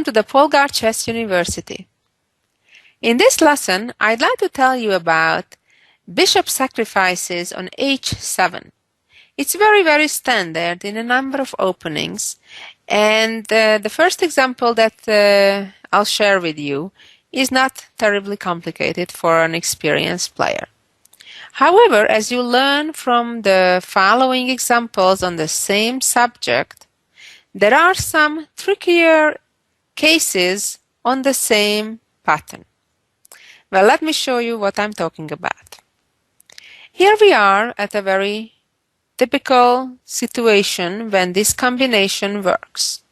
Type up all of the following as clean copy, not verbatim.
to the Polgar Chess University. In this lesson, I'd like to tell you about bishop sacrifices on h7. It's very standard in a number of openings, and the first example that I'll share with you is not terribly complicated for an experienced player. However, as you learn from the following examples on the same subject, there are some trickier cases on the same pattern. Well, let me show you what I'm talking about. Here we are at a very typical situation when this combination works.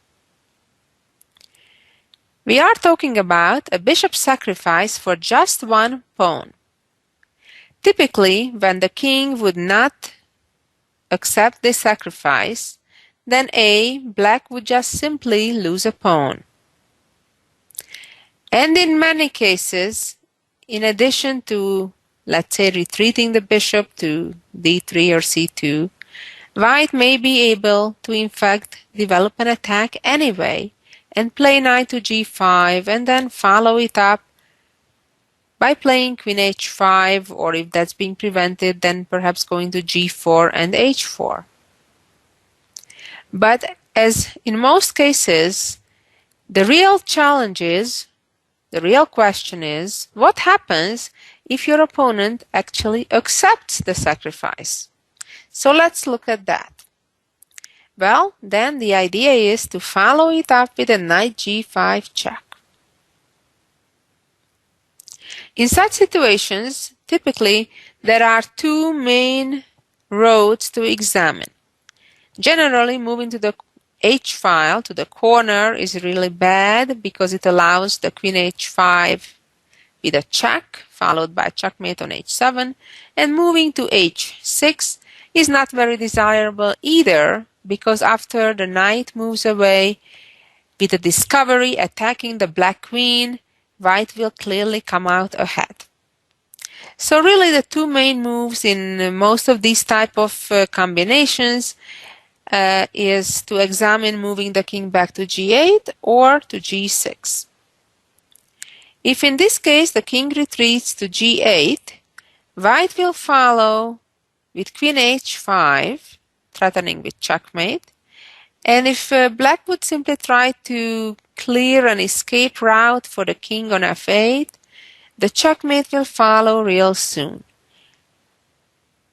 We are talking about a bishop sacrifice for just one pawn. Typically, when the king would not accept this sacrifice, then black would just simply lose a pawn. And in many cases, in addition to, let's say, retreating the bishop to d3 or c2, white may be able to in fact develop an attack anyway and play knight to g5 and then follow it up by playing queen h5, or if that's being prevented, then perhaps going to g4 and h4. But as in most cases, the real question is, what happens if your opponent actually accepts the sacrifice? So let's look at that. Well, then the idea is to follow it up with a knight g5 check. In such situations, typically, there are two main roads to examine. Generally, moving to the h-file, to the corner, is really bad because it allows the queen h5 with a check, followed by checkmate on h7, and moving to h6 is not very desirable either, because after the knight moves away with a discovery attacking the black queen, white will clearly come out ahead. So really the two main moves in most of these type of combinations is to examine moving the king back to g8 or to g6. If in this case the king retreats to g8, white will follow with queen h5, threatening with checkmate. And if black would simply try to clear an escape route for the king on f8, the checkmate will follow real soon.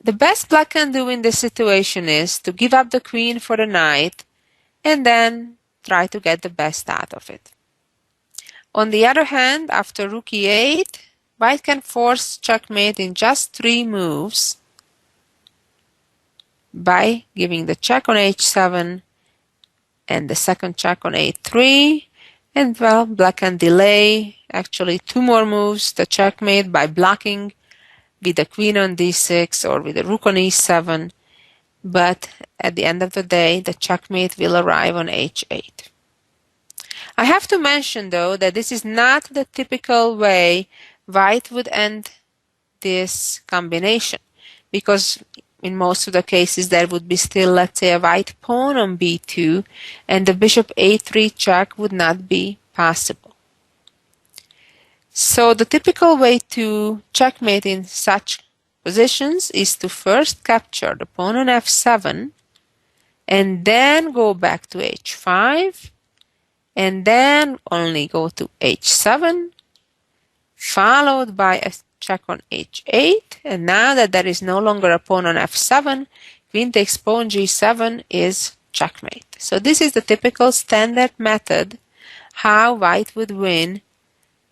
The best black can do in this situation is to give up the queen for the knight and then try to get the best out of it. On the other hand, after rook e8, white can force checkmate in just 3 moves by giving the check on h7 and the second check on a3, and well, black can delay actually 2 more moves the checkmate by blocking with the queen on d6 or with the rook on e7, but at the end of the day the checkmate will arrive on h8. I have to mention though that this is not the typical way white would end this combination, because in most of the cases there would be still, let's say, a white pawn on b2 and the bishop a3 check would not be possible. So the typical way to checkmate in such positions is to first capture the pawn on f7 and then go back to h5 and then only go to h7, followed by a check on h8, and now that there is no longer a pawn on f7, queen takes pawn g7 is checkmate. So this is the typical standard method how white would win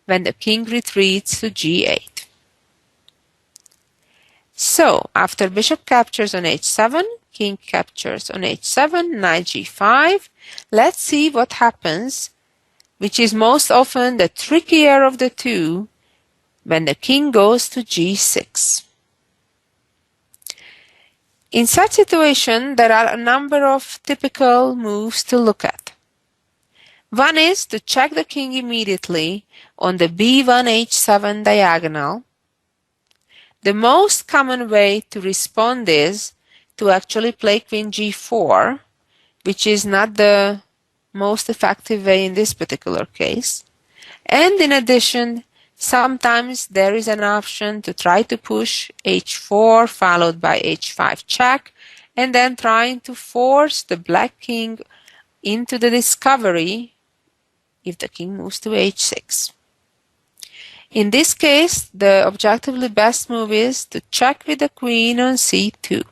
when the king retreats to g8. So after bishop captures on h7, king captures on h7, knight g5, let's see what happens, which is most often the trickier of the two, when the king goes to g6. In such situation, there are a number of typical moves to look at. One is to check the king immediately on the b1 h7 diagonal. The most common way to respond is to actually play queen g4, which is not the most effective way in this particular case. And in addition, sometimes there is an option to try to push h4 followed by h5 check, and then trying to force the black king into the discovery if the king moves to h6. In this case, the objectively best move is to check with the queen on c2.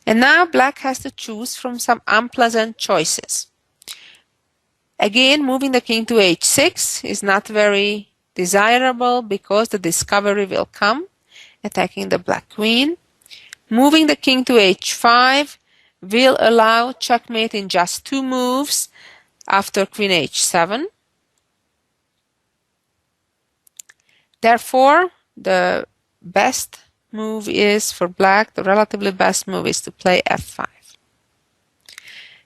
And now black has to choose from some unpleasant choices. Again, moving the king to h6 is not very desirable because the discovery will come, attacking the black queen. Moving the king to h5 will allow checkmate in just 2 moves after queen h7. Therefore, the best move is for black, the relatively best move is to play f5.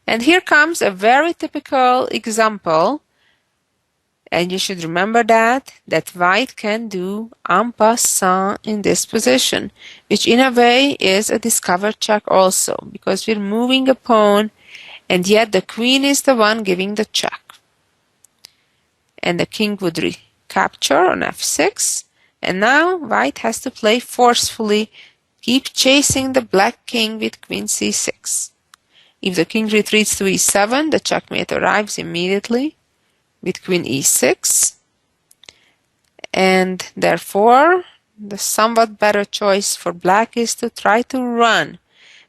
And here comes a very typical example, and you should remember that white can do en passant in this position, which in a way is a discovered check also, because we're moving a pawn, and yet the queen is the one giving the check. And the king would recapture on f6, and now white has to play forcefully, keep chasing the black king with queen c6. If the king retreats to e7, the checkmate arrives immediately with queen e6, and therefore the somewhat better choice for black is to try to run,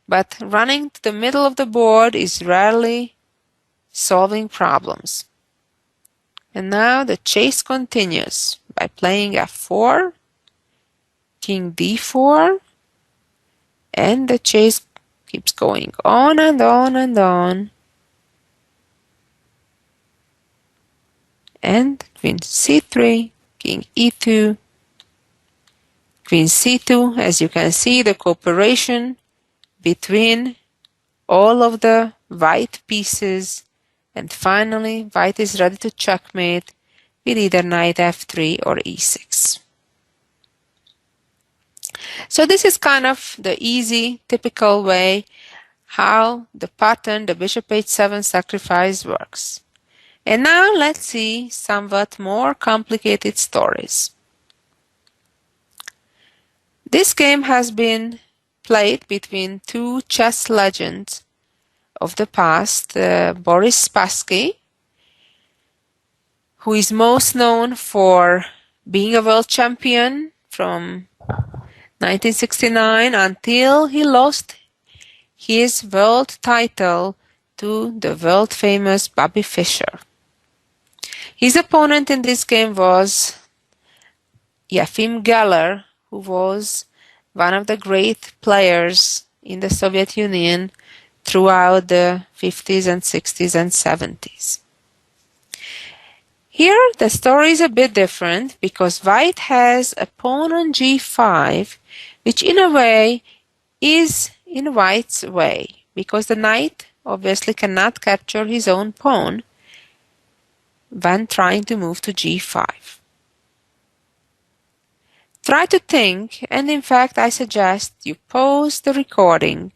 but running to the middle of the board is rarely solving problems. And now the chase continues by playing f4, king d4, and the chase keeps going on and on and on. And queen c3, king e2, queen c2. As you can see, the cooperation between all of the white pieces, and finally white is ready to checkmate with either knight f3 or e6. So this is kind of the easy, typical way how the pattern, the bishop h7 sacrifice works. And now let's see somewhat more complicated stories. This game has been played between 2 chess legends of the past, Boris Spassky, who is most known for being a world champion from 1969 until he lost his world title to the world famous Bobby Fischer. His opponent in this game was Yefim Geller, who was one of the great players in the Soviet Union throughout the 50s and 60s and 70s. Here the story is a bit different because white has a pawn on g5, which in a way is in white's way, because the knight obviously cannot capture his own pawn when trying to move to g5. Try to think, and in fact I suggest you pause the recording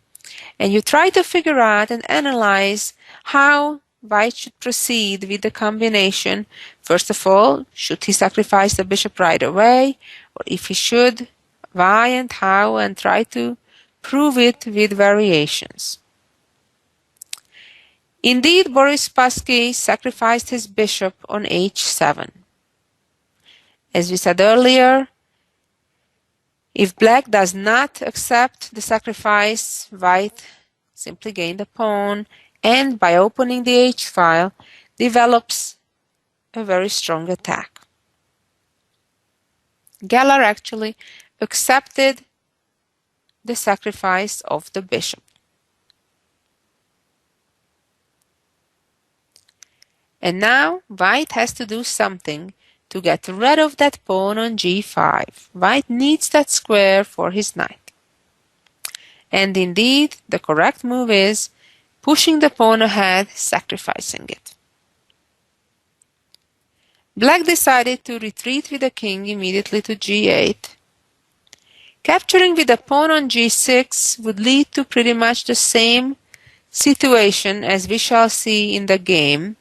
and you try to figure out and analyze how white should proceed with the combination. First of all, should he sacrifice the bishop right away, or if he should, why and how, and try to prove it with variations. Indeed, Boris Spassky sacrificed his bishop on h7. As we said earlier, if black does not accept the sacrifice, white simply gained a pawn, and by opening the h-file, develops a very strong attack. Geller actually accepted the sacrifice of the bishop. And now white has to do something to get rid of that pawn on g5. White needs that square for his knight. And indeed, the correct move is pushing the pawn ahead, sacrificing it. Black decided to retreat with the king immediately to g8. Capturing with the pawn on g6 would lead to pretty much the same situation as we shall see in the game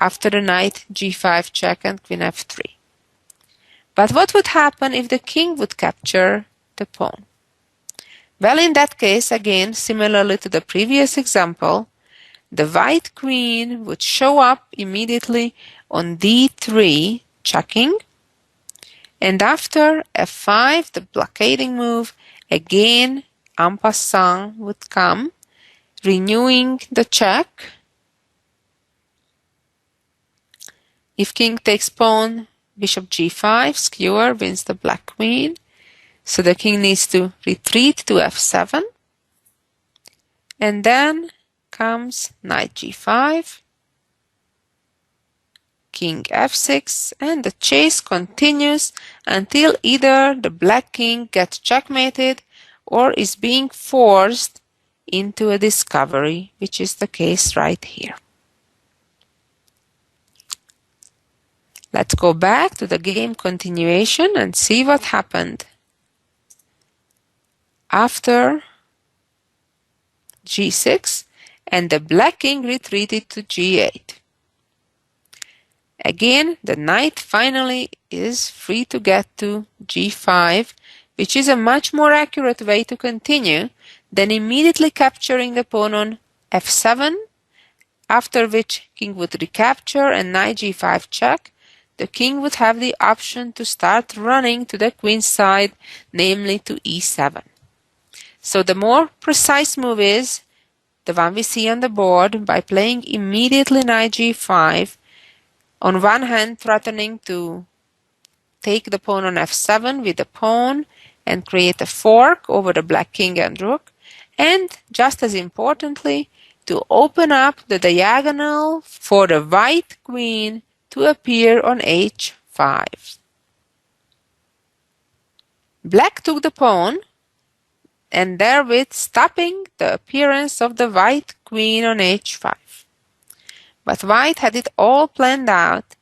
after the knight g5 check and queen f3. But what would happen if the king would capture the pawn? Well, in that case, again, similarly to the previous example, the white queen would show up immediately on d3, checking, and after f5, the blockading move, again, en passant would come, renewing the check. If king takes pawn, bishop g5, skewer wins the black queen. So the king needs to retreat to f7. And then comes knight g5, king f6, and the chase continues until either the black king gets checkmated or is being forced into a discovery, which is the case right here. Let's go back to the game continuation and see what happened after g6 and the black king retreated to g8. Again, the knight finally is free to get to g5, which is a much more accurate way to continue than immediately capturing the pawn on f7, after which king would recapture and knight g5 check. The king would have the option to start running to the queen's side, namely to e7. So the more precise move is the one we see on the board by playing immediately knight g5, on one hand threatening to take the pawn on f7 with the pawn and create a fork over the black king and rook, and just as importantly, to open up the diagonal for the white queen to appear on h5. Black took the pawn and therewith stopping the appearance of the white queen on h5. But white had it all planned out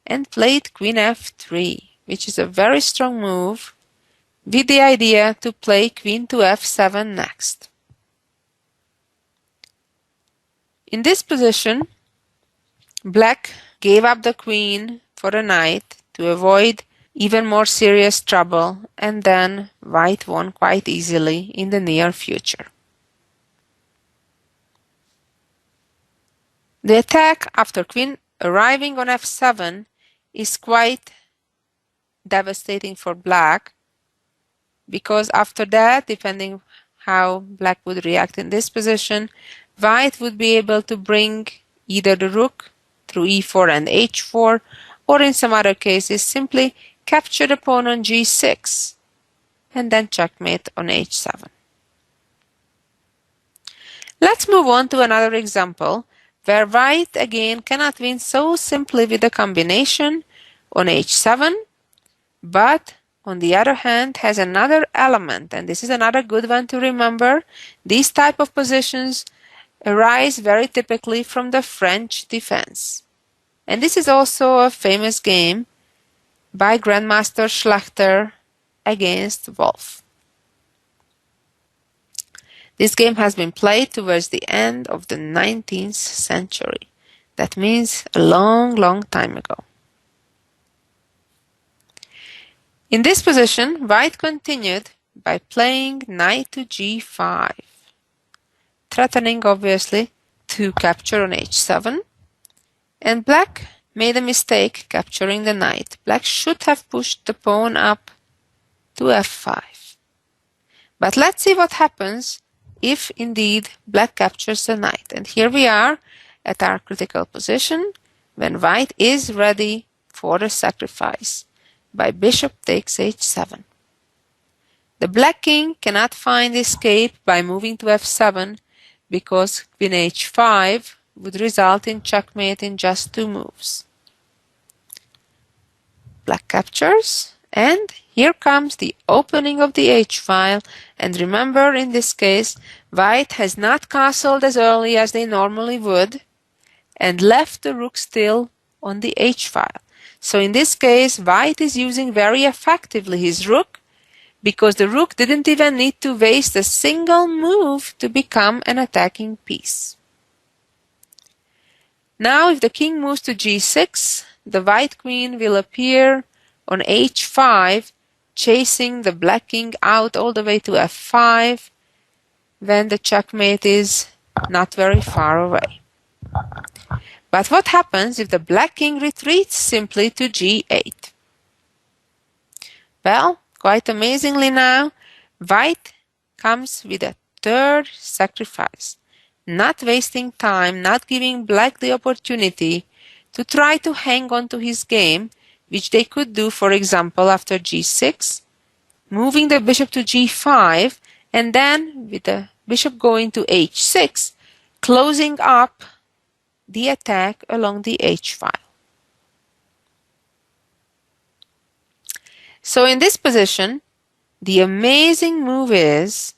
and played queen f3, which is a very strong move, with the idea to play queen to f7 next. In this position, black gave up the queen for the knight to avoid even more serious trouble, and then white won quite easily in the near future. The attack after queen arriving on f7 is quite devastating for black, because after that, depending how black would react in this position, white would be able to bring either the rook through e4 and h4, or in some other cases simply capture the pawn on g6 and then checkmate on h7. Let's move on to another example where white again cannot win so simply with a combination on h7, but on the other hand has another element, and this is another good one to remember. These type of positions arise very typically from the French defense. And this is also a famous game by Grandmaster Schlachter against Wolf. This game has been played towards the end of the 19th century. That means a long, long time ago. In this position, white continued by playing knight to g5, threatening obviously to capture on h7, and black made a mistake capturing the knight. Black should have pushed the pawn up to f5. But let's see what happens if indeed black captures the knight. And here we are at our critical position when white is ready for the sacrifice by bishop takes h7. The black king cannot find escape by moving to f7 because queen h5 would result in checkmate in just 2 moves. Black captures, and here comes the opening of the h-file, and remember, in this case white has not castled as early as they normally would and left the rook still on the h-file. So in this case white is using very effectively his rook, because the rook didn't even need to waste a single move to become an attacking piece. Now if the king moves to g6, the white queen will appear on h5, chasing the black king out all the way to f5, when the checkmate is not very far away. But what happens if the black king retreats simply to g8? Well, quite amazingly now, white comes with a third sacrifice, not wasting time, not giving black the opportunity to try to hang on to his game, which they could do, for example, after g6, moving the bishop to g5, and then with the bishop going to h6, closing up the attack along the h-file. So in this position, the amazing move is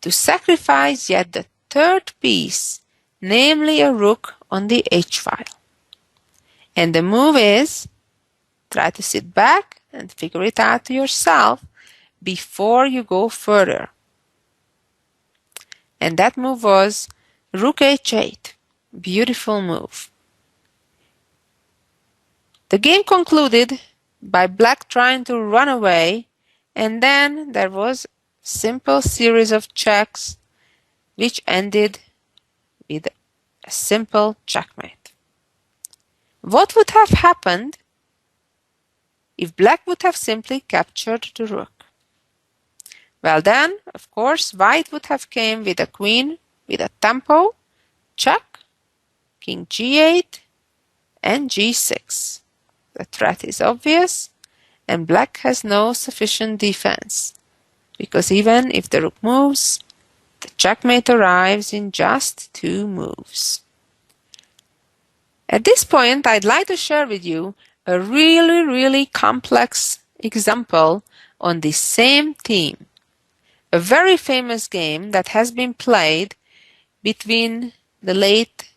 to sacrifice yet the third piece, namely a rook on the h-file. And the move is, try to sit back and figure it out yourself before you go further. And that move was rook h8. Beautiful move. The game concluded by black trying to run away, and then there was a simple series of checks which ended with a simple checkmate. What would have happened if black would have simply captured the rook? Well then, of course, white would have came with a queen with a tempo, check, king g8, and g6. The threat is obvious, and black has no sufficient defense, because even if the rook moves, the checkmate arrives in just 2 moves. At this point, I'd like to share with you a really complex example on the same theme. A very famous game that has been played between the late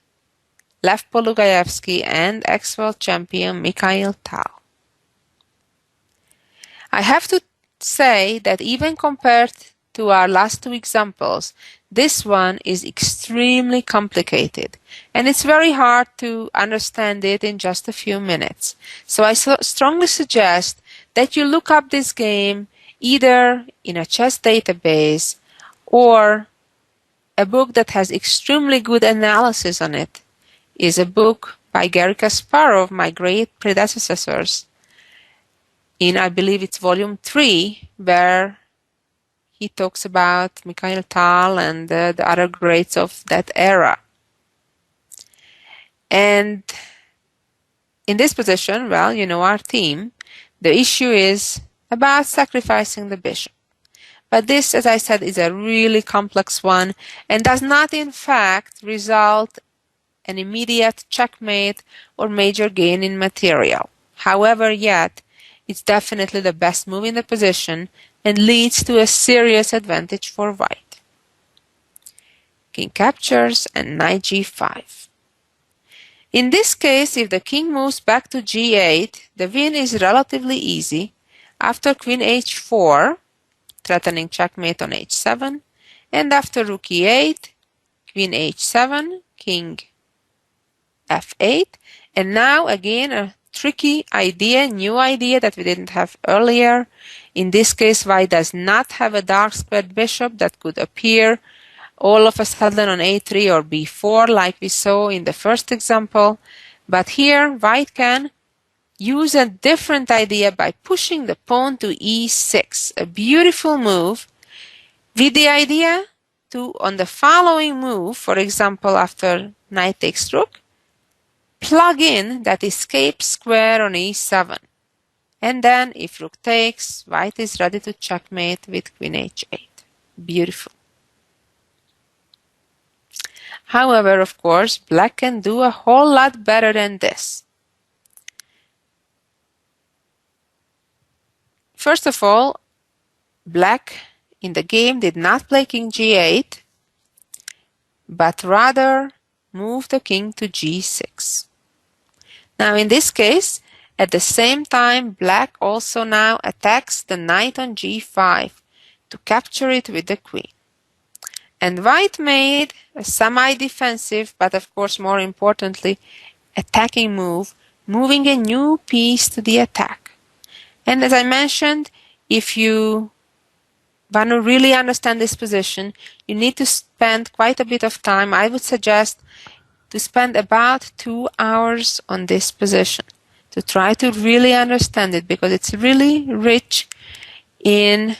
Lev Polugaevsky and ex-world champion Mikhail Tal. I have to say that even compared to our last 2 examples, this one is extremely complicated, and it's very hard to understand it in just a few minutes. So I strongly suggest that you look up this game either in a chess database or a book that has extremely good analysis on it. Is a book by Garry Kasparov, my great predecessors, in I believe it's volume 3, where he talks about Mikhail Tal and the other greats of that era. And in this position, well, you know our theme. The issue is about sacrificing the bishop. But this, as I said, is a really complex one and does not in fact result an immediate checkmate or major gain in material. However, yet, it's definitely the best move in the position and leads to a serious advantage for white. King captures and knight g5. In this case, if the king moves back to g8, the win is relatively easy. After queen h4, threatening checkmate on h7, and after rook e8, queen h7, king f8, and now again a tricky idea, new idea that we didn't have earlier. In this case, white does not have a dark squared bishop that could appear all of a sudden on a3 or b4 like we saw in the first example, but here white can use a different idea by pushing the pawn to e6, a beautiful move, with the idea to, on the following move, for example after knight takes rook, plug in that escape square on e7. And then if rook takes, white is ready to checkmate with queen h8. Beautiful. However, of course, black can do a whole lot better than this. First of all, black in the game did not play king g8, but rather moved the king to g6. Now in this case, At the same time, black also now attacks the knight on g5 to capture it with the queen. And white made a semi-defensive, but of course more importantly, attacking move, moving a new piece to the attack. And as I mentioned, if you want to really understand this position, you need to spend quite a bit of time. I would suggest to spend about 2 hours on this position to try to really understand it, because it's really rich in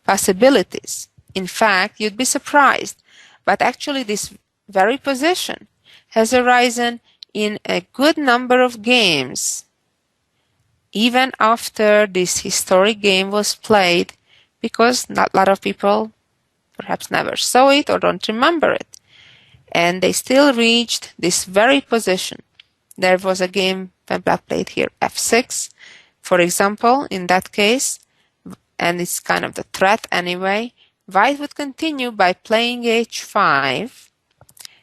possibilities. In fact, you'd be surprised, but actually this very position has arisen in a good number of games, even after this historic game was played, because not a lot of people perhaps never saw it or don't remember it. And they still reached this very position. There was a game when black played here f6, for example, in that case, and it's kind of the threat anyway. White would continue by playing h5.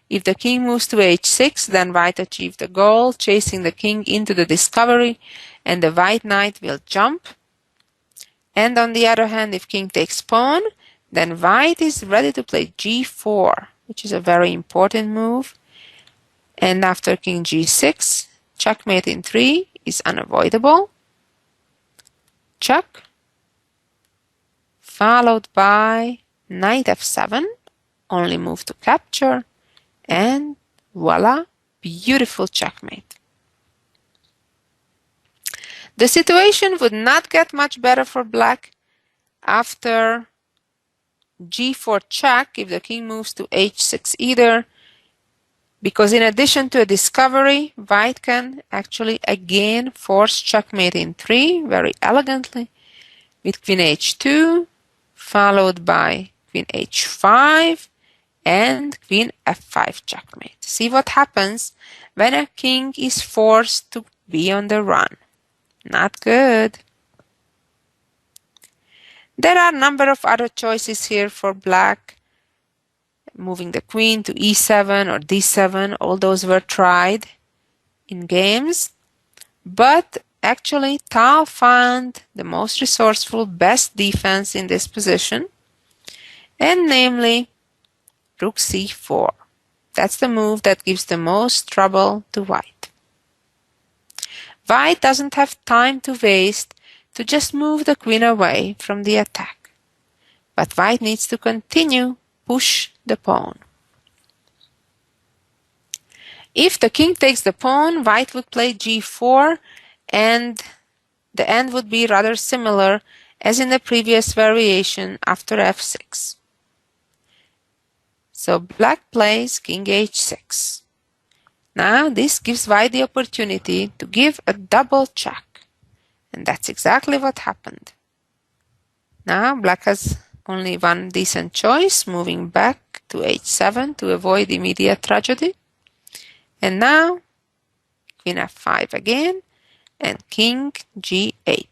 If the king moves to h6, then white achieved the goal, chasing the king into the discovery, and the white knight will jump. And on the other hand, if king takes pawn, then white is ready to play g4, which is a very important move. And after king g6, checkmate in 3 is unavoidable. Check, followed by knight f7, only move to capture, and voila, beautiful checkmate. The situation would not get much better for black after g4 check if the king moves to h6 either, because in addition to a discovery, white can actually again force checkmate in 3 very elegantly with queen h2, followed by queen h5 and queen f5 checkmate. See what happens when a king is forced to be on the run. Not good. There are a number of other choices here for black. Moving the queen to e7 or d7, all those were tried in games. But actually, Tal found the most resourceful, best defense in this position, and namely rook c4. That's the move that gives the most trouble to white. White doesn't have time to waste to just move the queen away from the attack, but white needs to continue push the pawn. If the king takes the pawn, white would play g4, and the end would be rather similar as in the previous variation after f6. So black plays king h6. Now this gives white the opportunity to give a double check, and that's exactly what happened. Now black has only one decent choice, moving back to h7 to avoid immediate tragedy. And now queen f5 again and king g8.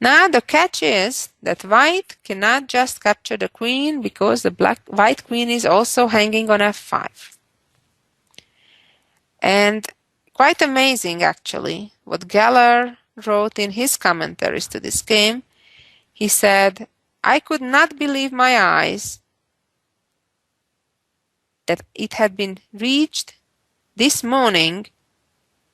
Now the catch is that white cannot just capture the queen because the white queen is also hanging on f5. And quite amazing actually what Geller wrote in his commentaries to this game. He said, "I could not believe my eyes that it had been reached this morning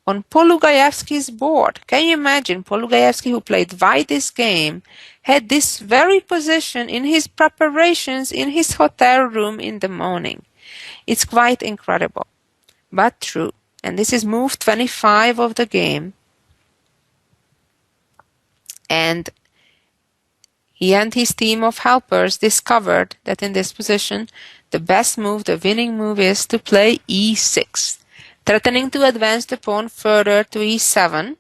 on Polugayevsky's board." Can you imagine? Polugayevsky, who played white this game, had this very position in his preparations in his hotel room in the morning. It's quite incredible, but true. And this is move 25 of the game. And he and his team of helpers discovered that in this position, the best move, the winning move, is to play e6, threatening to advance the pawn further to e7.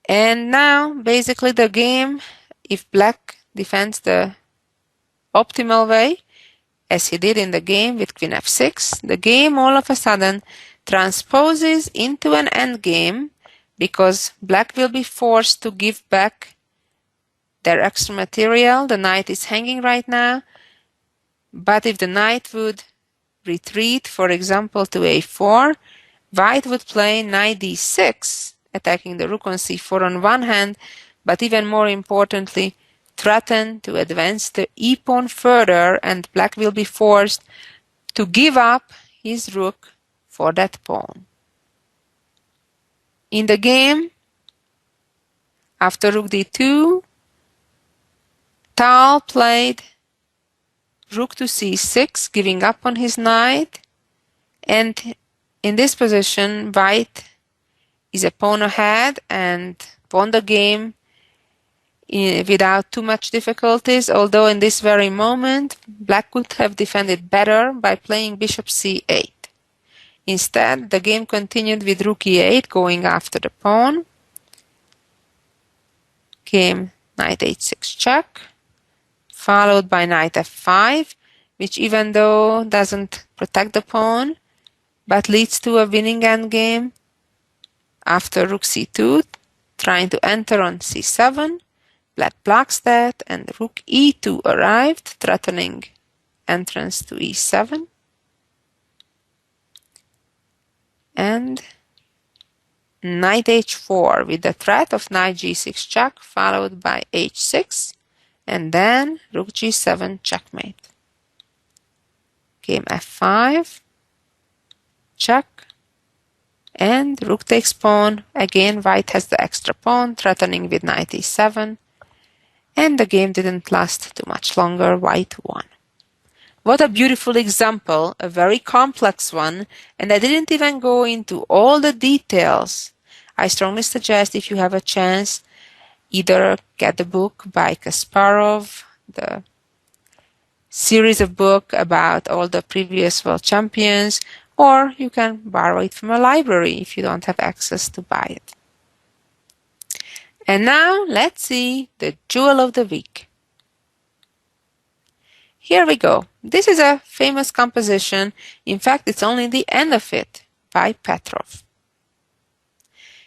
And now, basically, the game, if black defends the optimal way, as he did in the game with queen f6, the game all of a sudden transposes into an endgame, because black will be forced to give back their extra material. The knight is hanging right now, but if the knight would retreat, for example, to a4, white would play knight d6, attacking the rook on c4 on one hand, but even more importantly, threaten to advance the e-pawn further, and black will be forced to give up his rook for that pawn. In the game, after rook d2, Tal played rook to c6, giving up on his knight, and in this position, white is a pawn ahead and won the game without too much difficulties, although in this very moment, black could have defended better by playing bishop c8. Instead, the game continued with rook e8 going after the pawn. Came knight h6 check, followed by knight f5, which even though doesn't protect the pawn, but leads to a winning endgame. After rook c2, trying to enter on c7, black blocks that, and rook e2 arrived, threatening entrance to e7. And knight h4 with the threat of knight g6 check, followed by h6, and then rook g7 checkmate. Game f5, check, and rook takes pawn. Again, white has the extra pawn, threatening with knight e7, and the game didn't last too much longer. White won. What a beautiful example, a very complex one, and I didn't even go into all the details. I strongly suggest, if you have a chance, either get the book by Kasparov, the series of books about all the previous world champions, or you can borrow it from a library if you don't have access to buy it. And now let's see the jewel of the week. Here we go. This is a famous composition. In fact, it's only the end of it, by Petrov.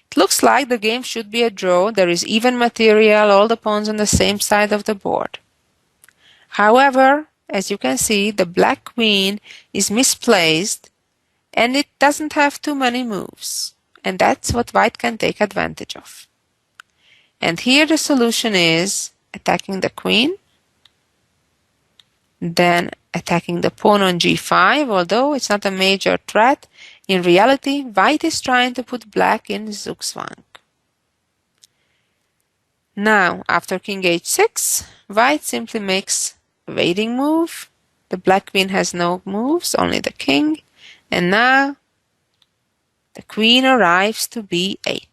It looks like the game should be a draw. There is even material, all the pawns on the same side of the board. However, as you can see, the black queen is misplaced and it doesn't have too many moves. And that's what white can take advantage of. And here the solution is attacking the queen, then attacking the pawn on g5, although it's not a major threat. In reality, white is trying to put black in zugzwang. Now, after king h6, white simply makes a waiting move. The black queen has no moves, only the king. And now, the queen arrives to b8.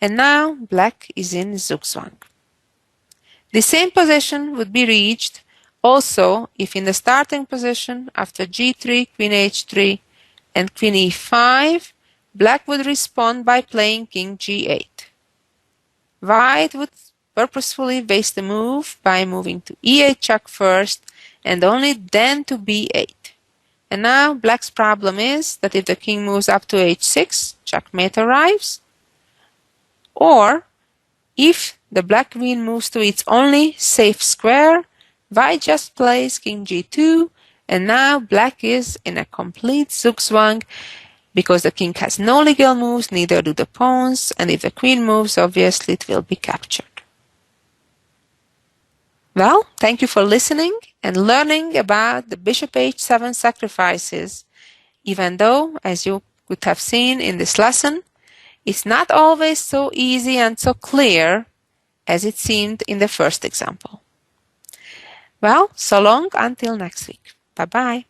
And now, black is in zugzwang. The same position would be reached also if in the starting position, after g3, queen h3, and queen e5, black would respond by playing king g8. White would purposefully waste the move by moving to e8 check first, and only then to b8. And now black's problem is that if the king moves up to h6, checkmate arrives, or if the black queen moves to its only safe square, white just plays king g2, and now black is in a complete zugzwang because the king has no legal moves, neither do the pawns, and if the queen moves, obviously it will be captured. Well, thank you for listening and learning about the bishop h7 sacrifices, even though, as you could have seen in this lesson, it's not always so easy and so clear as it seemed in the first example. Well, so long until next week. Bye-bye.